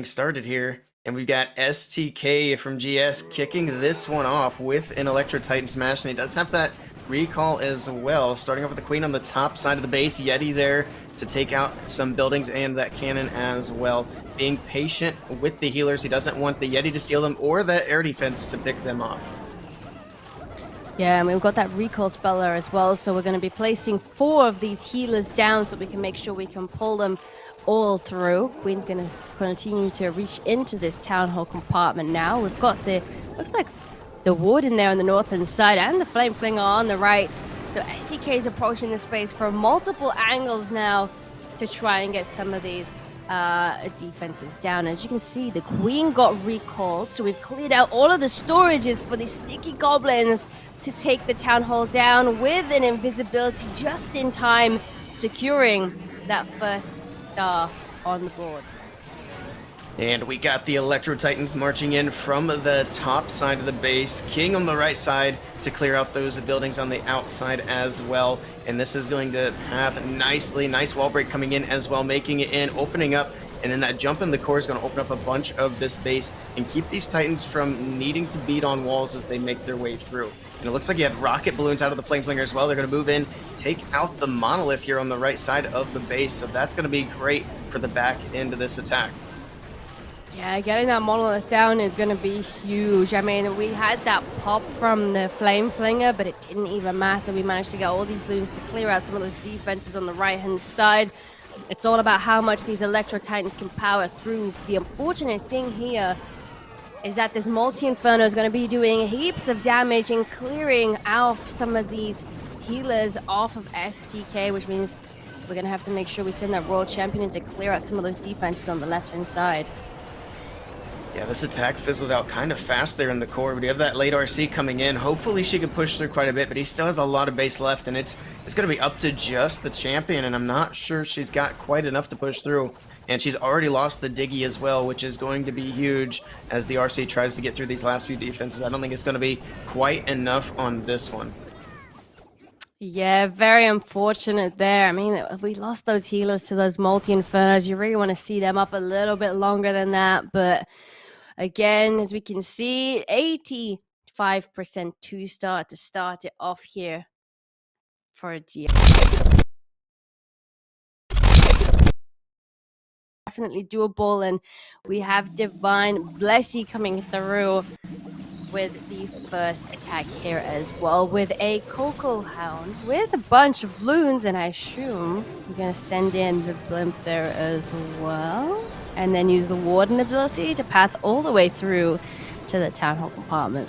Started here, and we've got STK from GS kicking this one off with an Electro Titan Smash, and he does have that recall as well. Starting off with the Queen on the top side of the base, Yeti there to take out some buildings and that cannon as well. Being patient with the healers, he doesn't want the Yeti to steal them or that air defense to pick them off. Yeah, and we've got that recall spell there as well, so we're going to be placing 4 of these healers down so we can make sure we can pull them all through. Queen's going to continue to reach into this town hall compartment now. We've got the, looks like the wood in there on the northern side and the flame flinger on the right. So STK is approaching the space from multiple angles now to try and get some of these defenses down. As you can see, the Queen got recalled, so we've cleared out all of the storages for these sneaky goblins to take the town hall down with an invisibility just in time, securing that first star on the board. And we got the Electro Titans marching in from the top side of the base. King on the right side to clear out those buildings on the outside as well. And this is going to path nicely. Nice wall break coming in as well, making it in, opening up. And then that jump in the core is going to open up a bunch of this base and keep these Titans from needing to beat on walls as they make their way through. And it looks like you have rocket balloons out of the flame flinger as well. They're going to move in, take out the monolith here on the right side of the base. So that's going to be great for the back end of this attack. Yeah, getting that monolith down is going to be huge. I mean, we had that pop from the flame flinger, but it didn't even matter. We managed to get all these loons to clear out some of those defenses on the right-hand side. It's all about how much these Electro Titans can power through. The unfortunate thing here is that this multi-inferno is going to be doing heaps of damage and clearing out some of these healers off of STK, which means we're going to have to make sure we send that World Champion in to clear out some of those defenses on the left-hand side. Yeah, this attack fizzled out kind of fast there in the core, but you have that late RC coming in. Hopefully she can push through quite a bit, but he still has a lot of base left, and it's going to be up to just the champion, and I'm not sure she's got quite enough to push through. And she's already lost the Diggy as well, which is going to be huge as the RC tries to get through these last few defenses. I don't think it's going to be quite enough on this one. Yeah, very unfortunate there. I mean, we lost those healers to those multi-infernos. You really want to see them up a little bit longer than that, but again, as we can see, 85% 2-star to start it off here for a GS. Definitely doable, and we have Divine Blessy coming through with the first attack here as well, with a Coco Hound with a bunch of loons, and I assume we're going to send in the blimp there as well, and then use the Warden ability to path all the way through to the Town Hall compartment.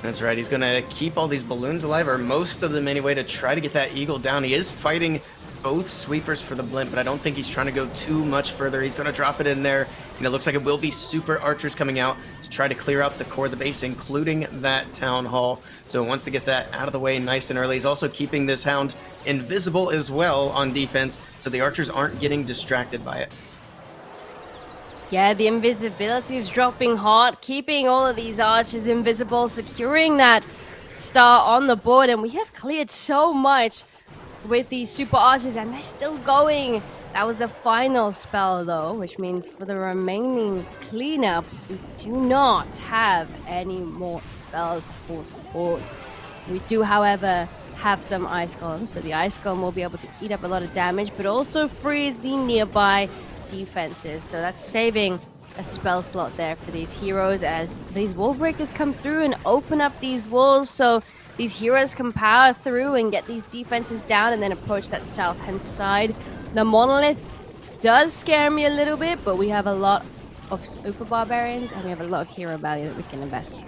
That's right, he's going to keep all these balloons alive, or most of them anyway, to try to get that Eagle down. He is fighting both sweepers for the blimp, but I don't think he's trying to go too much further. He's going to drop it in there, and it looks like it will be super archers coming out to try to clear out the core of the base, including that town hall. So he wants to get that out of the way nice and early. He's also keeping this hound invisible as well on defense, so the archers aren't getting distracted by it. Yeah, the invisibility is dropping hard, keeping all of these archers invisible, securing that star on the board, and we have cleared so much with these super archers, and they're still going. That was the final spell though, which means for the remaining cleanup, we do not have any more spells for support. We do, however, have some ice golems, so the ice golem will be able to eat up a lot of damage, but also freeze the nearby defenses. So that's saving a spell slot there for these heroes as these wall breakers come through and open up these walls, so these heroes can power through and get these defenses down and then approach that south-hand side. The monolith does scare me a little bit, but we have a lot of super barbarians and we have a lot of hero value that we can invest.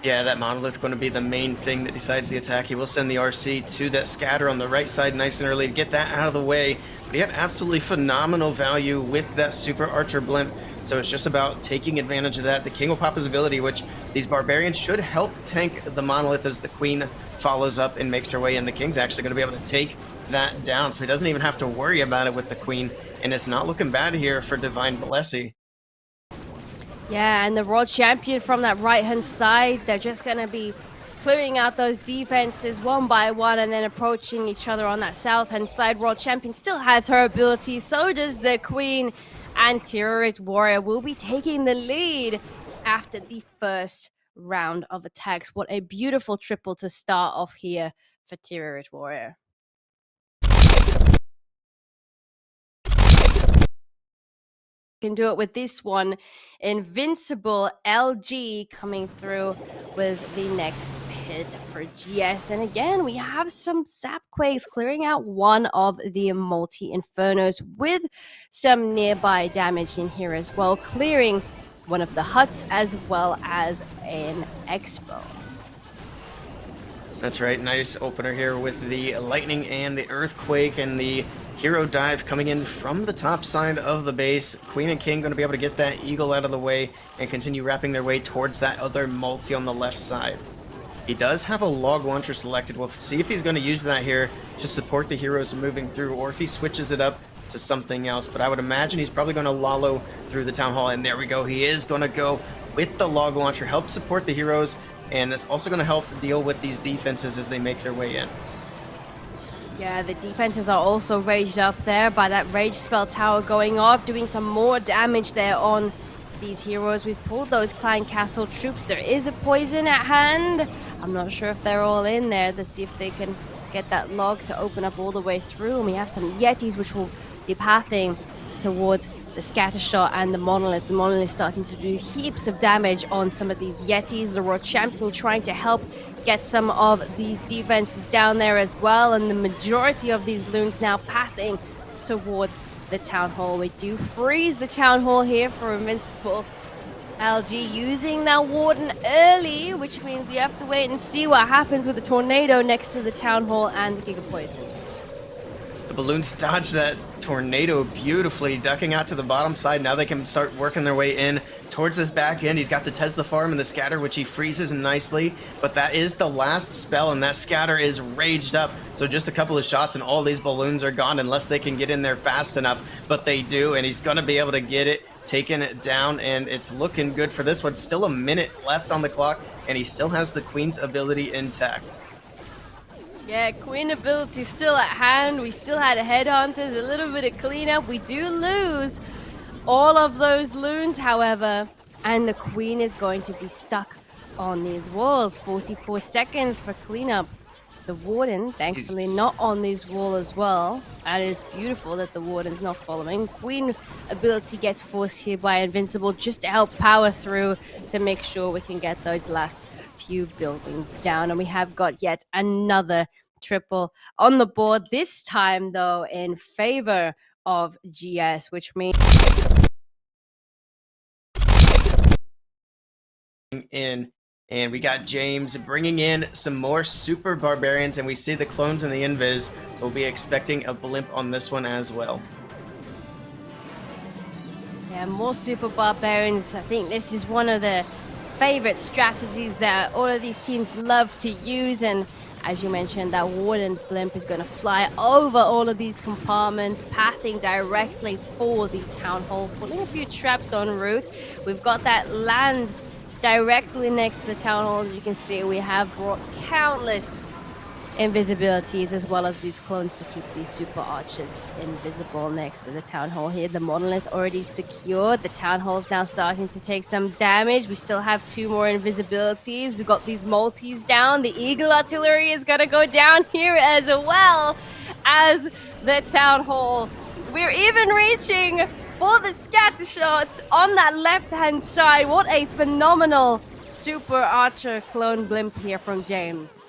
Yeah, that monolith going to be the main thing that decides the attack. He will send the RC to that scatter on the right side nice and early to get that out of the way. But he had absolutely phenomenal value with that super archer blimp. So it's just about taking advantage of that. The king will pop his ability, which these barbarians should help tank the monolith as the queen follows up and makes her way in. The king's actually going to be able to take that down, so he doesn't even have to worry about it with the queen. And it's not looking bad here for Divine Blessy. Yeah, and the World Champion from that right-hand side, they're just going to be clearing out those defenses one by one and then approaching each other on that south-hand side. World Champion still has her ability, so does the Queen, and TIRIRIT Warrior will be taking the lead after the first round of attacks. What a beautiful triple to start off here for TIRIRIT Warrior. Can do it with this one. Invincible LG coming through with the next hit for GS. And again, we have some Sapquakes clearing out one of the multi-infernos with some nearby damage in here as well, clearing one of the huts as well as an expo. That's right, nice opener here with the lightning and the earthquake and the hero dive coming in from the top side of the base. Queen and King going to be able to get that eagle out of the way and continue wrapping their way towards that other multi on the left side. He does have a log launcher selected. We'll see if he's going to use that here to support the heroes moving through, or if he switches it up to something else. But I would imagine he's probably going to lollo through the town hall, and there we go. He is going to go with the log launcher, help support the heroes, and it's also going to help deal with these defenses as they make their way in. Yeah, the defenses are also raged up there by that rage spell tower going off, doing some more damage there on these heroes. We've pulled those Clan Castle troops. There is a poison at hand. I'm not sure if they're all in there. Let's see if they can get that log to open up all the way through. And we have some Yetis which will be pathing towards the Scattershot and the Monolith. The Monolith starting to do heaps of damage on some of these Yetis. The World Champion trying to help get some of these defenses down there as well. And the majority of these loons now pathing towards the Town Hall. We do freeze the Town Hall here for Invincible LG, using that Warden early, which means we have to wait and see what happens with the tornado next to the Town Hall and the Giga Poison. The balloons dodge that tornado beautifully, ducking out to the bottom side. Now they can start working their way in towards this back end. He's got the Tesla Farm and the Scatter, which he freezes nicely, but that is the last spell, and that Scatter is raged up. So just a couple of shots and all these balloons are gone unless they can get in there fast enough, but they do, and he's going to be able to get it taken down, and it's looking good for this one. Still a minute left on the clock, and he still has the Queen's ability intact. Yeah, Queen ability still at hand. We still had Headhunters, a little bit of cleanup. We do lose all of those loons, however, and the Queen is going to be stuck on these walls. 44 seconds for cleanup. The Warden, thankfully, not on this wall as well. That is beautiful that the Warden's not following. Queen ability gets forced here by Invincible just to help power through to make sure we can get those last few buildings down. And we have got yet another triple on the board, this time, though, in favor of GS, which means in, and we got James bringing in some more super barbarians, and we see the clones and the invis, so we'll be expecting a blimp on this one as well. Yeah, more super barbarians. I think this is one of the favorite strategies that all of these teams love to use, and as you mentioned, that Warden blimp is going to fly over all of these compartments, pathing directly for the Town Hall, putting a few traps en route. We've got that land directly next to the Town Hall. As you can see, we have brought countless invisibilities as well as these clones to keep these super archers invisible next to the Town Hall here. The Monolith already secured. The Town Hall's now starting to take some damage. We still have 2 more invisibilities. We got these multis down. The Eagle Artillery is going to go down here as well as the Town Hall. We're even reaching for the scatter shots on that left-hand side. What a phenomenal super archer clone blimp here from James.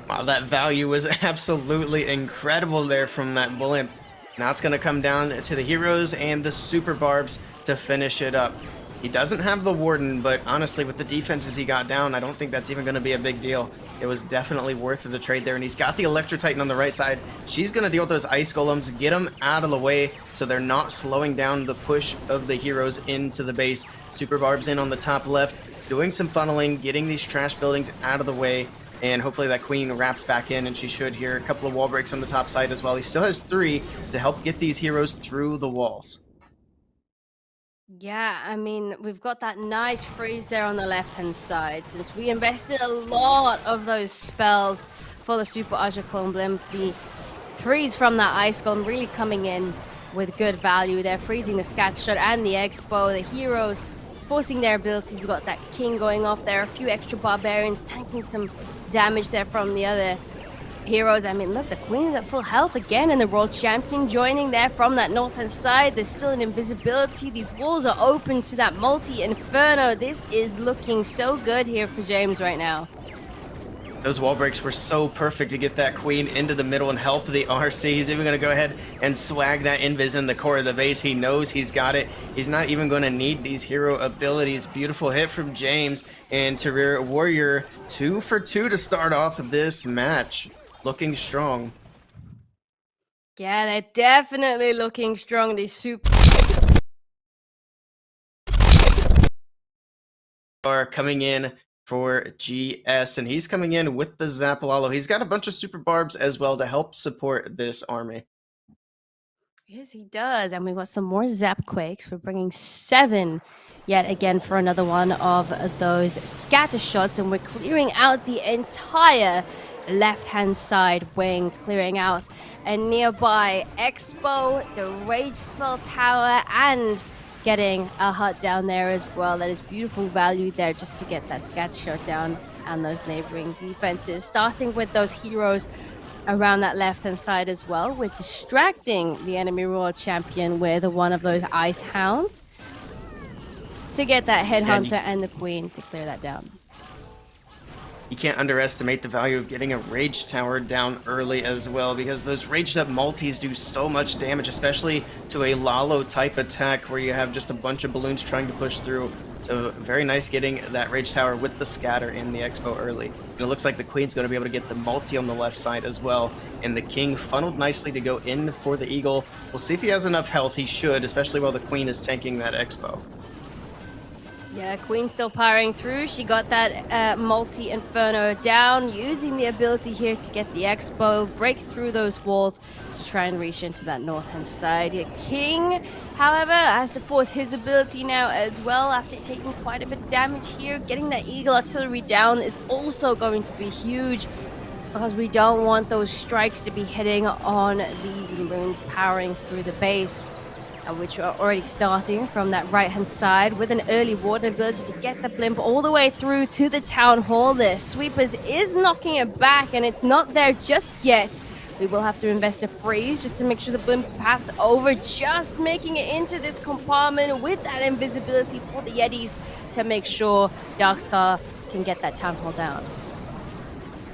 Wow, that value was absolutely incredible there from that blimp. Now it's going to come down to the heroes and the super barbs to finish it up. He doesn't have the Warden, but honestly, with the defenses he got down, I don't think that's even going to be a big deal. It was definitely worth the trade there, and he's got the Electro Titan on the right side. She's going to deal with those Ice Golems, get them out of the way so they're not slowing down the push of the heroes into the base. Super barbs in on the top left, doing some funneling, getting these trash buildings out of the way. And hopefully that Queen wraps back in, and she should here. A couple of wall breaks on the top side as well. He still has 3 to help get these heroes through the walls. Yeah, I mean, we've got that nice freeze there on the left-hand side. Since we invested a lot of those spells for the Super Archer Clone Blimp, the freeze from that Ice Golem really coming in with good value. They're freezing the Scat Shot and the Expo. The heroes forcing their abilities. We've got that King going off there. A few extra Barbarians tanking some damage there from the other heroes. I mean, look, the Queen is at full health again, and the World Champion joining there from that northern side. There's still an invisibility. These walls are open to that multi-inferno. This is looking so good here for James right now. Those wall breaks were so perfect to get that Queen into the middle and help the RC. He's even going to go ahead and swag that invis in the core of the base. He knows he's got it. He's not even going to need these hero abilities. Beautiful hit from James, and TIRIRIT Warrior 2 for 2 to start off this match. Looking strong. Yeah, they're definitely looking strong. These super are coming in for GS, and he's coming in with the Zapalalo. He's got a bunch of super barbs as well to help support this army. Yes, he does. And we've got some more Zap Quakes. We're bringing 7 yet again for another one of those scatter shots. And we're clearing out the entire left-hand side wing, clearing out a nearby Expo, the Rage Spell Tower, and getting a hut down there as well. That is beautiful value there just to get that scatter shot down and those neighboring defenses. Starting with those heroes around that left-hand side as well. We're distracting the enemy Royal Champion with one of those Ice Hounds to get that Headhunter and the Queen to clear that down. You can't underestimate the value of getting a Rage Tower down early as well, because those Raged Up multis do so much damage, especially to a Lalo type attack where you have just a bunch of balloons trying to push through. So very nice getting that Rage Tower with the scatter in the Expo early. And it looks like the Queen's going to be able to get the multi on the left side as well. And the King funneled nicely to go in for the Eagle. We'll see if he has enough health. He should, especially while the Queen is tanking that Expo. Yeah, Queen still powering through. She got that multi-inferno down, using the ability here to get the Expo, break through those walls to try and reach into that north-hand side. King, however, has to force his ability now as well after taking quite a bit of damage here. Getting that Eagle Artillery down is also going to be huge, because we don't want those strikes to be hitting on these runes powering through the base, which are already starting from that right-hand side with an early ward ability to get the blimp all the way through to the town hall. The Sweepers is knocking it back, and it's not there just yet. We will have to invest a freeze just to make sure the blimp paths over, just making it into this compartment with that invisibility for the Yetis to make sure Darkscar can get that town hall down.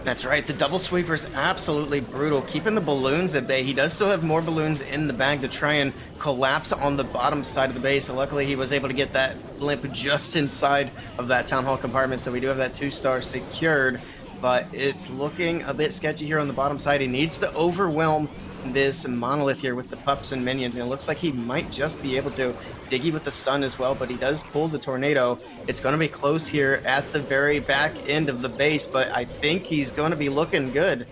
That's right, the double sweeper is absolutely brutal, keeping the balloons at bay. He does still have more balloons in the bag to try and collapse on the bottom side of the base. So luckily he was able to get that blimp just inside of that town hall compartment, so we do have that 2-star secured. But it's looking a bit sketchy here on the bottom side. He needs to overwhelm this monolith here with the pups and minions, and it looks like he might just be able to. Diggy with the stun as well, but he does pull the tornado. It's going to be close here at the very back end of the base, but I think he's going to be looking good.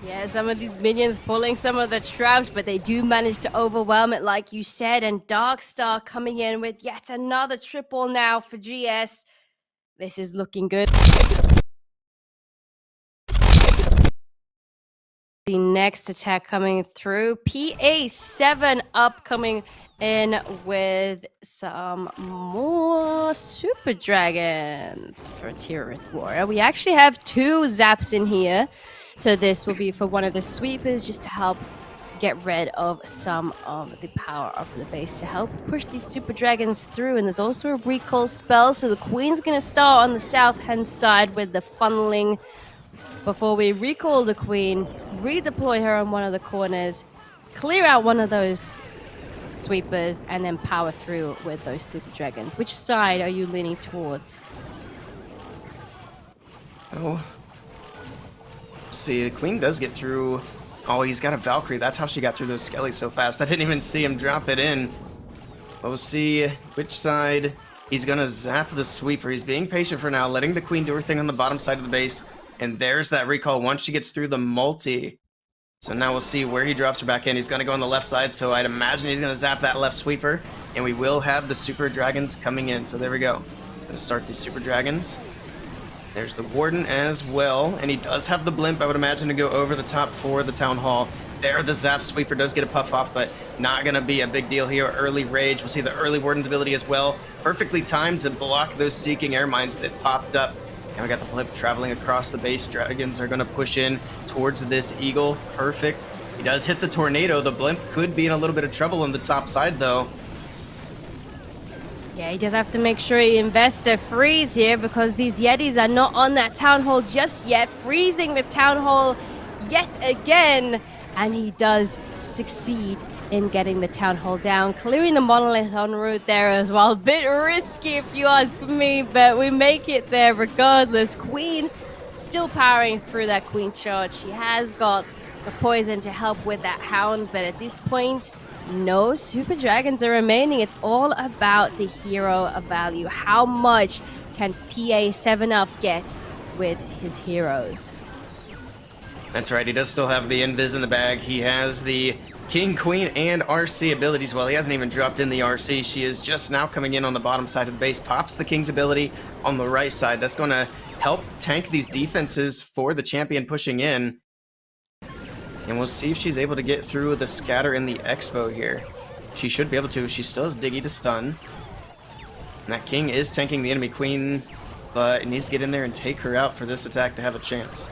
Yeah, some of these minions pulling some of the traps, but they do manage to overwhelm it, like you said. And Darkstar coming in with yet another triple now for GS. This is looking good. The next attack coming through. PA7 up, coming in with some more Super Dragons for TIRIRIT Warrior. We actually have 2 Zaps in here. So this will be for one of the Sweepers, just to help get rid of some of the power of the base to help push these Super Dragons through. And there's also a recall spell. So the Queen's going to start on the south-hand side with the funneling before we recall the Queen, redeploy her on one of the corners, clear out one of those Sweepers, and then power through with those Super Dragons. Which side are you leaning towards? Oh. See, the Queen does get through. Oh, he's got a Valkyrie. That's how she got through those skellies so fast. I didn't even see him drop it in. But we'll see which side he's going to zap the Sweeper. He's being patient for now, letting the Queen do her thing on the bottom side of the base. And there's that recall once she gets through the multi. So now we'll see where he drops her back in. He's going to go on the left side, so I'd imagine he's going to zap that left Sweeper. and we will have the Super Dragons coming in. So there we go. It's going to start the Super Dragons. There's the Warden as well, and he does have the Blimp, I would imagine, to go over the top for the Town Hall. There, the Zap Sweeper does get a puff off, but not going to be a big deal here. Early Rage, we'll see the early Warden's ability as well. Perfectly timed to block those Seeking Air Mines that popped up. And we got the Blimp traveling across the base. Dragons are going to push in towards this Eagle. Perfect. He does hit the Tornado. The Blimp could be in a little bit of trouble on the top side, though. Yeah, he does have to make sure he invests a freeze here because these Yetis are not on that Town Hall just yet, freezing the Town Hall yet again. And he does succeed in getting the Town Hall down, clearing the Monolith en route there as well. Bit risky if you ask me, but we make it there regardless. Queen still powering through that Queen charge. She has got the poison to help with that Hound, but at this point, no Super Dragons are remaining. It's all about the hero of value. How much can PA 7-Up get with his heroes? That's right, he does still have the Invis in the bag. He has the King, Queen, and RC abilities. Well, he hasn't even dropped in the RC. She is just now coming in on the bottom side of the base. Pops the King's ability on the right side. That's going to help tank these defenses for the champion pushing in. And we'll see if she's able to get through the Scatter in the Expo here. She should be able to. She still has Diggy to stun. And that King is tanking the enemy Queen, but it needs to get in there and take her out for this attack to have a chance.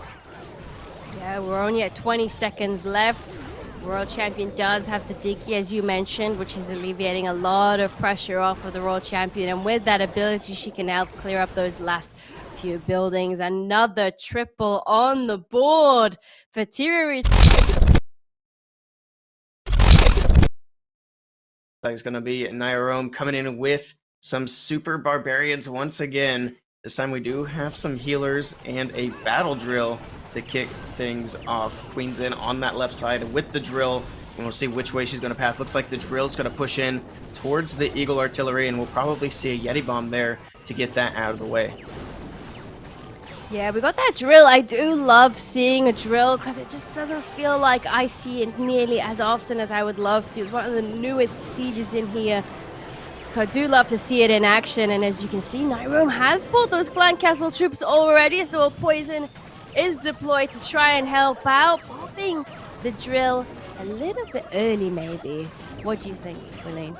Yeah, we're only at 20 seconds left. World Champion does have the Diggy, as you mentioned, which is alleviating a lot of pressure off of the World Champion. And with that ability, she can help clear up those last few buildings. Another triple on the board for TIRIRIT. It's going to be Nairome coming in with some Super Barbarians once again. This time we do have some healers and a battle drill to kick things off. Queen's in on that left side with the drill, and we'll see which way she's going to path. Looks like the drill's going to push in towards the Eagle Artillery, and we'll probably see a Yeti Bomb there to get that out of the way. Yeah, we got that drill. I do love seeing a drill because it just doesn't feel like I see it nearly as often as I would love to. It's one of the newest sieges in here, so I do love to see it in action. And as you can see, Nairome has pulled those Clan Castle troops already, so a poison is deployed to try and help out, popping the drill a little bit early maybe. What do you think, Willie?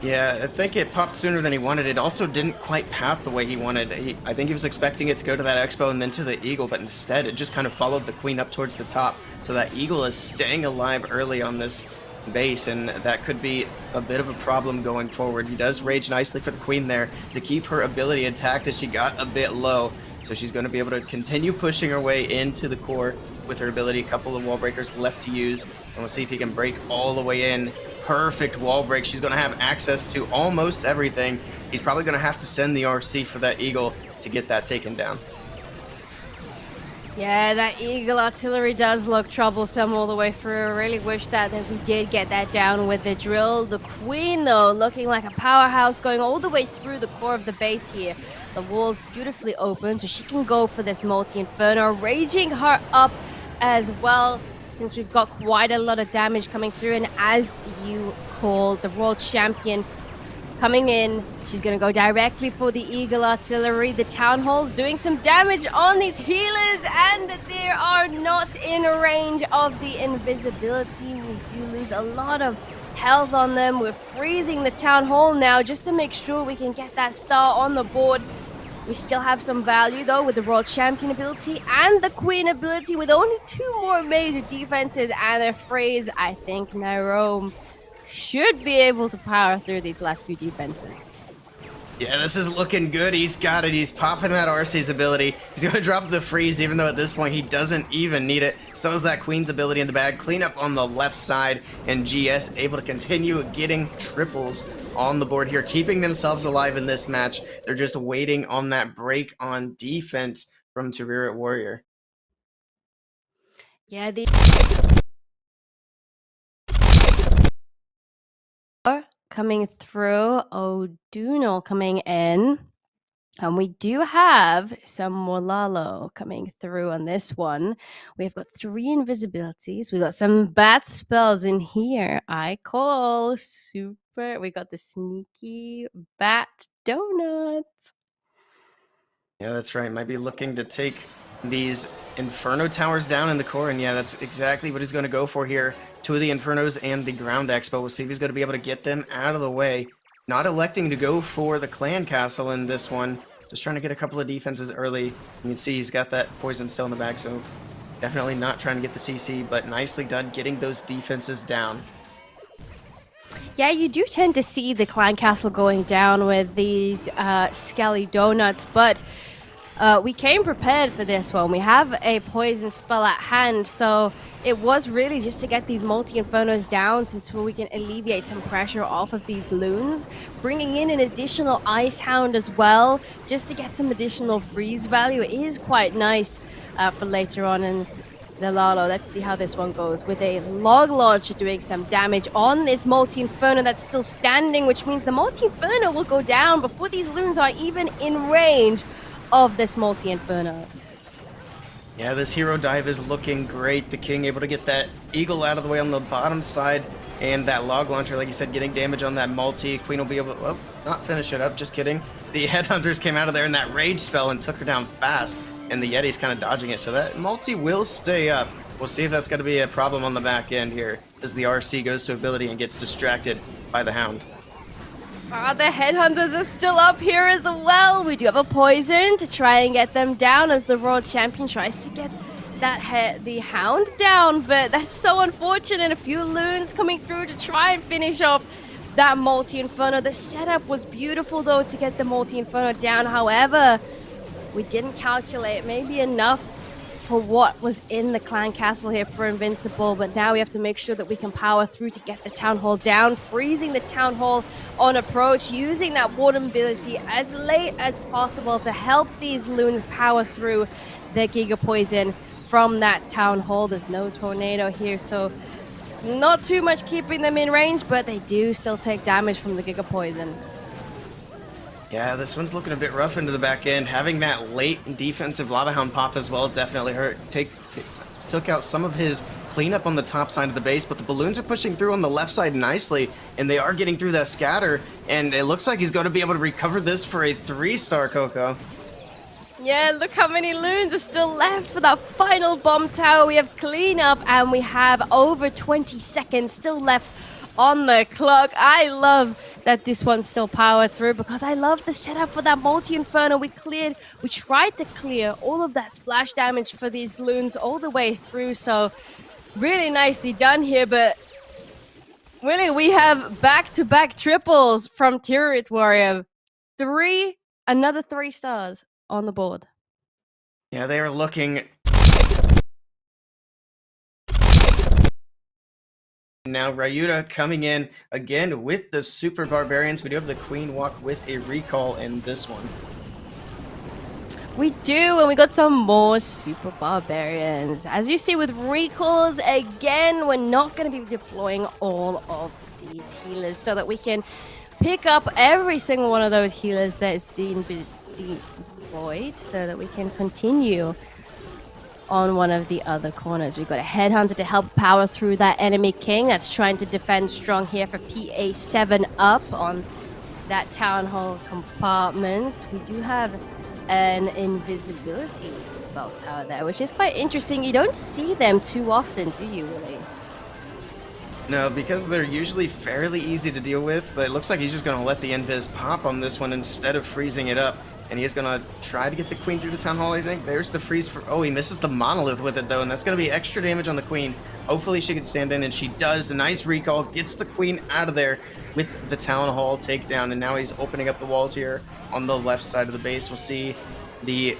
Yeah, I think it popped sooner than he wanted. It also didn't quite path the way he wanted. I think he was expecting it to go to that Expo and then to the Eagle, but instead it just kind of followed the Queen up towards the top. So that Eagle is staying alive early on this base, and that could be a bit of a problem going forward. He does rage nicely for the Queen there to keep her ability intact as she got a bit low. So she's going to be able to continue pushing her way into the core with her ability. A couple of wall breakers left to use, and we'll see if he can break all the way in. Perfect wall break. She's going to have access to almost everything. He's probably going to have to send the RC for that Eagle to get that taken down. Yeah, that Eagle Artillery does look troublesome all the way through. I really wish that we did get that down with the drill. The Queen, though, looking like a powerhouse, going all the way through the core of the base here. The wall's beautifully open, so she can go for this multi-inferno, raging her up as well, since we've got quite a lot of damage coming through. And as you call, the World Champion coming in, she's going to go directly for the Eagle Artillery. The Town Hall's doing some damage on these healers, and they are not in range of the invisibility. We do lose a lot of health on them. We're freezing the Town Hall now just to make sure we can get that star on the board. We still have some value, though, with the World Champion ability and the Queen ability. With only 2 more major defenses and a phrase, I think Nairome should be able to power through these last few defenses. Yeah, this is looking good. He's got it. He's popping that RC's ability. He's going to drop the freeze, even though at this point he doesn't even need it. So is that Queen's ability in the bag. Clean up on the left side, and GS able to continue getting triples on the board here, keeping themselves alive in this match. They're just waiting on that break on defense from TIRIRIT Warrior. Yeah, the coming through. O'Donnell coming in. And we do have some Molalo coming through on this one. We've got 3 invisibilities. We got some bat spells in here. I call super. We got the sneaky bat donut. Yeah, that's right. Might be looking to take these Inferno towers down in the core, and yeah, that's exactly what he's going to go for here. 2 of the Infernos and the Ground Expo. We'll see if he's going to be able to get them out of the way. Not electing to go for the Clan Castle in this one. Just trying to get a couple of defenses early. You can see he's got that poison still in the bag, so definitely not trying to get the CC, but nicely done getting those defenses down. Yeah, you do tend to see the Clan Castle going down with these Skelly Donuts, but we came prepared for this one. We have a poison spell at hand, so it was really just to get these multi-infernos down, since we can alleviate some pressure off of these loons. Bringing in an additional Ice Hound as well, just to get some additional freeze value. It is quite nice for later on in the Lalo. Let's see how this one goes. With a log launcher doing some damage on this multi-inferno that's still standing, which means the multi-inferno will go down before these loons are even in range of this multi-inferno. Yeah, this hero dive is looking great. The king able to get that eagle out of the way on the bottom side, and that log launcher, like you said, getting damage on that multi. Queen will be able to, well, not finish it up, just kidding. The headhunters came out of there in that rage spell and took her down fast, and the Yeti's kind of dodging it, so that multi will stay up. We'll see if that's going to be a problem on the back end here, as the RC goes to ability and gets distracted by the hound. The headhunters are still up here as well. We do have a poison to try and get them down, as the Royal Champion tries to get the hound down, but that's so unfortunate. A few loons coming through to try and finish off that multi-inferno. The setup was beautiful though to get the multi-inferno down. However, we didn't calculate maybe enough for what was in the Clan Castle here for Invincible, but now we have to make sure that we can power through to get the Town Hall down, freezing the Town Hall on approach, using that water ability as late as possible to help these loons power through the Giga Poison from that Town Hall. There's no tornado here, so not too much keeping them in range, but they do still take damage from the Giga Poison. Yeah, this one's looking a bit rough into the back end. Having that late defensive Lava Hound pop as well definitely hurt. Took out some of his cleanup on the top side of the base, but the balloons are pushing through on the left side nicely, and they are getting through that scatter, and it looks like he's going to be able to recover this for a 3-star, Coco. Yeah, look how many loons are still left for that final bomb tower. We have cleanup, and we have over 20 seconds still left on the clock. I love that this one's still powered through, because I love the setup for that multi-inferno. We tried to clear all of that splash damage for these loons all the way through, so really nicely done here. But really, we have back-to-back triples from TIRIRIT Warrior. Another 3 stars on the board. Yeah, they are looking. Now Ryuta coming in again with the Super Barbarians. We do have the Queen walk with a recall in this one. We do, and we got some more Super Barbarians. As you see with recalls, again, we're not going to be deploying all of these healers, so that we can pick up every single one of those healers that is deployed, so that we can continue on one of the other corners. We've got a headhunter to help power through that enemy king that's trying to defend strong here for PA7 up on that Town Hall compartment. We do have an invisibility spell tower there, which is quite interesting. You don't see them too often, do you, really? No, because they're usually fairly easy to deal with, but it looks like he's just going to let the invis pop on this one instead of freezing it up. And he is going to try to get the Queen through the Town Hall, I think. There's the freeze for... Oh, he misses the Monolith with it, though, and that's going to be extra damage on the Queen. Hopefully she can stand in, and she does. A nice recall, gets the Queen out of there with the Town Hall takedown, and now he's opening up the walls here on the left side of the base. We'll see the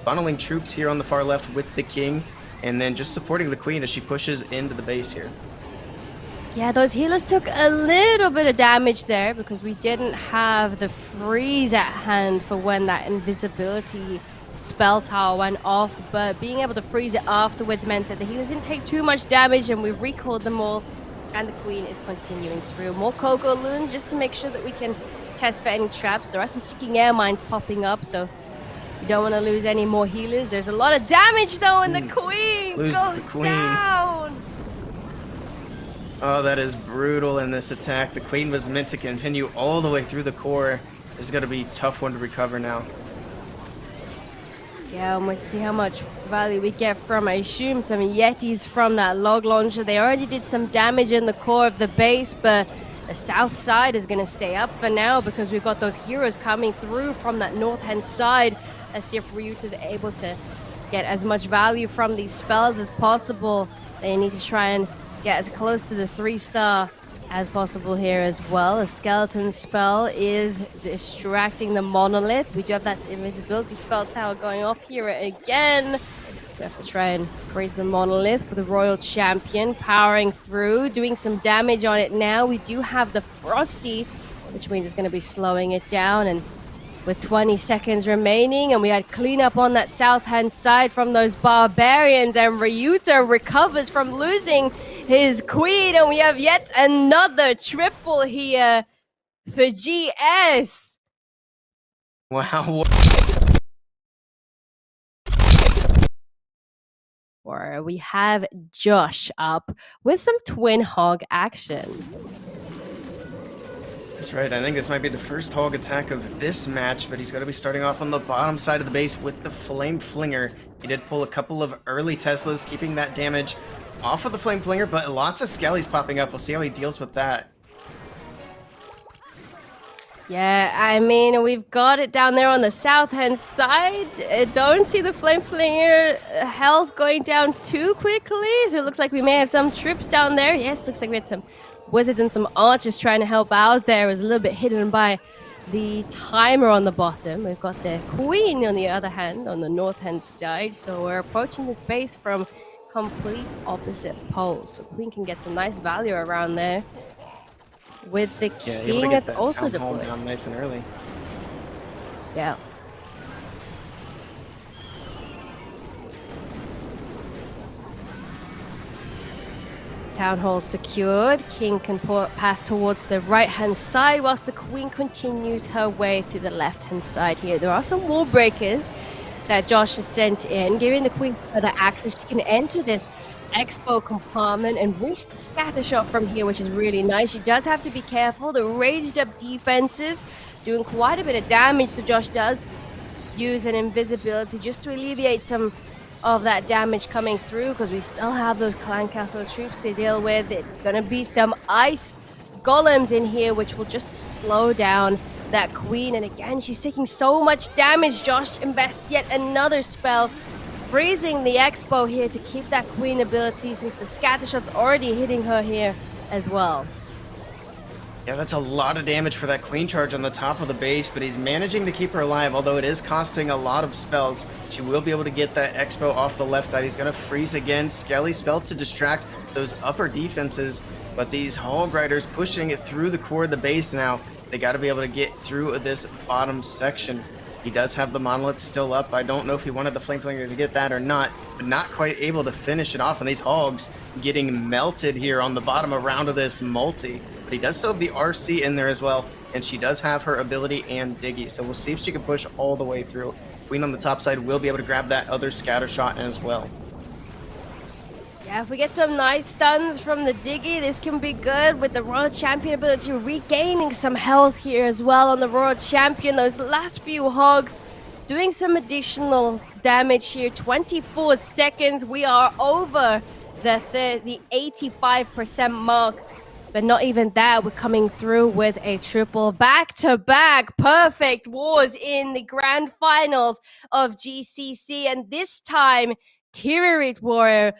funneling troops here on the far left with the King, and then just supporting the Queen as she pushes into the base here. Yeah, those healers took a little bit of damage there, because we didn't have the freeze at hand for when that invisibility spell tower went off, but being able to freeze it afterwards meant that the healers didn't take too much damage, and we recalled them all, and the Queen is continuing through. More Coco loons just to make sure that we can test for any traps. There are some seeking air mines popping up, so you don't want to lose any more healers. There's a lot of damage though, and the queen goes down. Oh, that is brutal in this attack. The queen was meant to continue all the way through the core. This is going to be a tough one to recover now. Yeah, and we'll see how much value we get from, I assume, some Yetis from that log launcher. They already did some damage in the core of the base, but the south side is going to stay up for now because we've got those heroes coming through from that north-hand side. Let's see if Ryut is able to get as much value from these spells as possible. They need to try and get as close to the 3-star as possible here as well. A skeleton spell is distracting the monolith. We do have that invisibility spell tower going off here again. We have to try and freeze the monolith for the royal champion. Powering through, doing some damage on it now. We do have the frosty, which means it's going to be slowing it down. And with 20 seconds remaining, and we had cleanup on that south-hand side from those barbarians, and Ryuta recovers from losing his queen, and we have yet another triple here for GS. Wow. Or we have Josh up with some twin hog action. That's right. I think this might be the first hog attack of this match, but he's going to be starting off on the bottom side of the base with the Flame Flinger. He did pull a couple of early Teslas, keeping that damage off of the Flame Flinger, but lots of Skellies popping up. We'll see how he deals with that. Yeah, I mean, we've got it down there on the south-hand side. Don't see the Flame Flinger health going down too quickly, so it looks like we may have some troops down there. Yes, looks like we had some wizards and some archers trying to help out there. It was a little bit hidden by the timer on the bottom. We've got the queen on the other hand, on the north-hand side, so we're approaching this base from complete opposite poles. So queen can get some nice value around there. With the king that's also deployed. Down nice and early. Yeah. Town hall secured. King can pull a path towards the right-hand side whilst the queen continues her way to the left-hand side here. There are some wall breakers that Josh has sent in, giving the queen further access. She can enter this expo compartment and reach the scatter shot from here, which is really nice. She does have to be careful. The raged up defenses doing quite a bit of damage, so Josh does use an invisibility just to alleviate some of that damage coming through, because we still have those clan castle troops to deal with. It's gonna be some ice golems in here, which will just slow down that queen. And again, she's taking so much damage. Josh invests yet another spell, freezing the expo here to keep that queen ability, since the scatter shot's already hitting her here as well. Yeah, that's a lot of damage for that queen charge on the top of the base, but he's managing to keep her alive, although it is costing a lot of spells. She will be able to get that expo off the left side. He's going to freeze again. Skelly spell to distract those upper defenses, but these hog riders pushing it through the core of the base now. They got to be able to get through this bottom section. He does have the monolith still up. I don't know if he wanted the flame flinger to get that or not, but not quite able to finish it off. And these hogs getting melted here on the bottom around of this multi. But he does still have the RC in there as well, and she does have her ability and Diggy. So we'll see if she can push all the way through. Queen on the top side will be able to grab that other scatter shot as well. Yeah, if we get some nice stuns from the Diggy, this can be good, with the Royal Champion ability regaining some health here as well on the Royal Champion. Those last few hogs doing some additional damage here. 24 seconds. We are over the 85% mark. But not even that, we're coming through with a triple back-to-back perfect wars in the grand finals of GCC. And this time, TIRIRIT Warrior